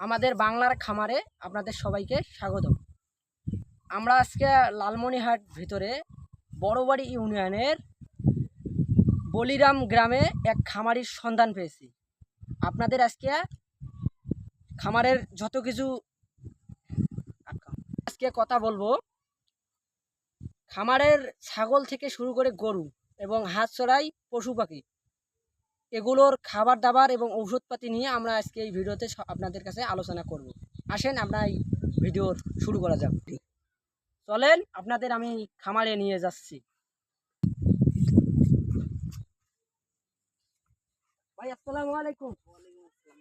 আমাদের বাংলার খামারে আপনাদের সবাইকে স্বাগতম। আমরা আজকে লালমনিরহাট ভিতরে বড়বাড়ি ইউনিয়নের বলিরাম গ্রামে এক খামারির সন্ধান পেয়েছি। আপনাদের আজকে খামারের যত কিছু আজকে কথা বলবো। খামারের ছাগল থেকে শুরু করে গরু এবং হাঁস চড়াই পশু পাখি এগুলোর খাবার দাবার এবং ঔষধপাতি নিয়ে আমরা আজকে এই ভিডিওতে আপনাদের কাছে আলোচনা করব। আসেন আমরা এই ভিডিও শুরু করা যাক। চলেন আপনাদের আমি খামারে নিয়ে যাচ্ছি। ভাই আসসালামু আলাইকুম।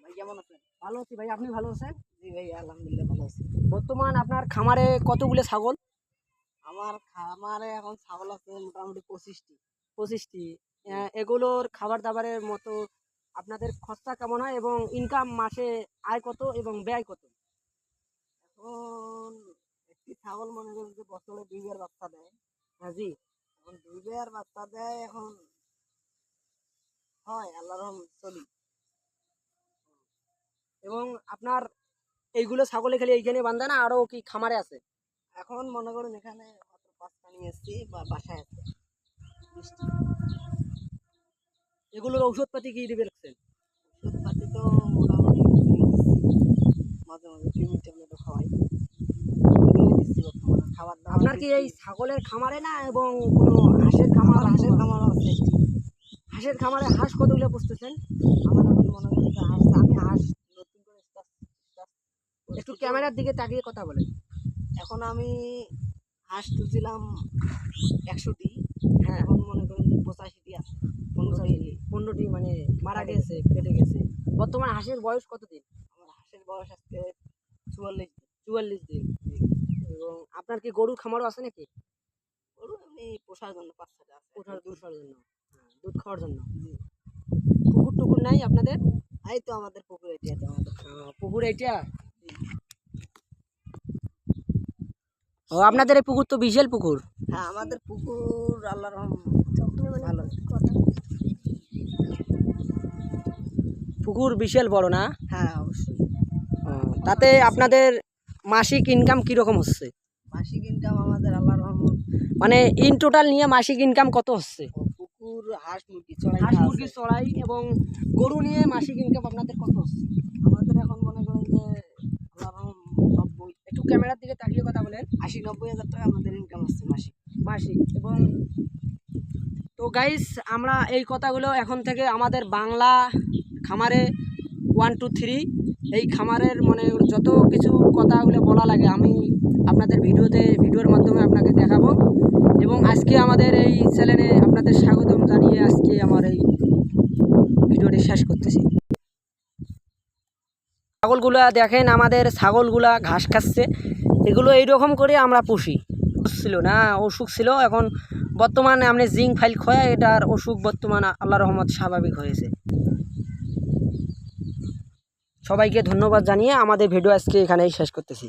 ভাই কেমন আছেন? ভালো আছি ভাই, আপনি ভালো আছেন? জি ভাই, আলহামদুলিল্লাহ ভালো আছি। বর্তমান আপনার খামারে কতগুলো ছাগল? আমার খামারে এখন ছাগল আছে মোটামুটি 25টি। 25টি। এগুলোর খাবার দাবারের মতো আপনাদের খরচা কেমন হয় এবং ইনকাম মাসে আয় কত এবং ব্যয় কত? এখন একটি ছাগল মনে করেন যে বছরে 2 বার বাচ্চা দেয়। হ্যাঁ জি। এখন 2 বার বাচ্চা দেয়, এখন হয় আল্লাহর রহমতে চলি। এবং আপনার এইগুলো ছাগলে খালি এইখানে বান্ধা না আরো কি খামারে আছে? এখন মনে করেন এখানে মাত্র 5টা নিয়ে এসেছি বা বাসায় আছে 20টি। এগুলোর ঔষধপাতি কি দিবে রাখছেন? ওষুধপাতি তো মোটামুটি দিচ্ছি, মাঝে মাঝে ক্রিমি ট্যাবলেটও খাওয়াই, এগুলোই দিচ্ছি বর্তমানে। খাবার দাবার আপনার কি এই ছাগলের খামারে না এবং কোনো হাঁসের খামার? হাঁসের খামারও আছে। হাঁসের খামারে হাঁস কতগুলো পুষতেছেন? আমার এখন মনে করেন যে আমি হাঁস নতুন করে একটু ক্যামেরার দিকে তাকিয়ে কথা বলেন। এখন আমি হাঁস তুলছিলাম 100টি, হ্যাঁ, এখন মনে করেন যে 85টি আছে। 15টি মানে মারা গেছে, কেটে গেছে। বর্তমানে হাঁসের বয়স কতদিন? আমার হাঁসের বয়স আজকে 44 দিন। 44 দিন। এবং আপনার কি গরুর খামারও আছে নাকি? গরু এমনি পোষার জন্য 5-6টা আছে। দুধ খাওয়ার জন্য? হ্যাঁ, দুধ খাওয়ার জন্য। পুকুর টুকুর নাই আপনাদের? এই তো আমাদের পুকুর এটি আছে আমাদের। পুকুর এইটা? ও, আপনাদের এই পুকুর তো বিশাল পুকুর। হ্যাঁ, আমাদের পুকুর আল্লাহর রহমতে ভালো। পুকুর বিশাল বড় না? হ্যাঁ অবশ্যই। তাতে আপনাদের মাসিক ইনকাম কিরকম হচ্ছে? মাসিক ইনকাম আমাদের আল্লাহর রহমত, মানে ইন টোটাল নিয়ে মাসিক ইনকাম কত হচ্ছে? পুকুর হাঁস মুরগি চড়াই হাঁস মুরগি চড়াই এবং গরু নিয়ে মাসিক ইনকাম আপনাদের কত হচ্ছে? আমাদের এখন মনে করেন যে আল্লাহর রহমত 90, একটু ক্যামেরার দিকে তাকিয়ে কথা বলেন। 80-90 হাজার টাকা আমাদের ইনকাম আসছে মাসিক। এবং তো গাইস, আমরা এই কথাগুলো এখন থেকে আমাদের বাংলা খামারে 1 2 3 এই খামারের মানে যত কিছু কথাগুলো বলা লাগে আমি আপনাদের ভিডিওর মাধ্যমে আপনাকে দেখাবো। এবং আজকে আমাদের এই চ্যানেলে আপনাদের স্বাগতম জানিয়ে আজকে আমার এই ভিডিওটি শেষ করতেছি। ছাগলগুলা দেখেন, আমাদের ছাগলগুলা ঘাস খাচ্ছে। এগুলো এইরকম করে আমরা পুষি। ছিল না, অসুখ ছিল, এখন বর্তমানে আপনি জিঙ্ক ফাইল খোয়া এটার অসুখ বর্তমানে আল্লাহ রহমত স্বাভাবিক হয়েছে। সবাইকে ধন্যবাদ জানিয়ে আমাদের ভিডিও আজকে এখানেই শেষ করতেছি।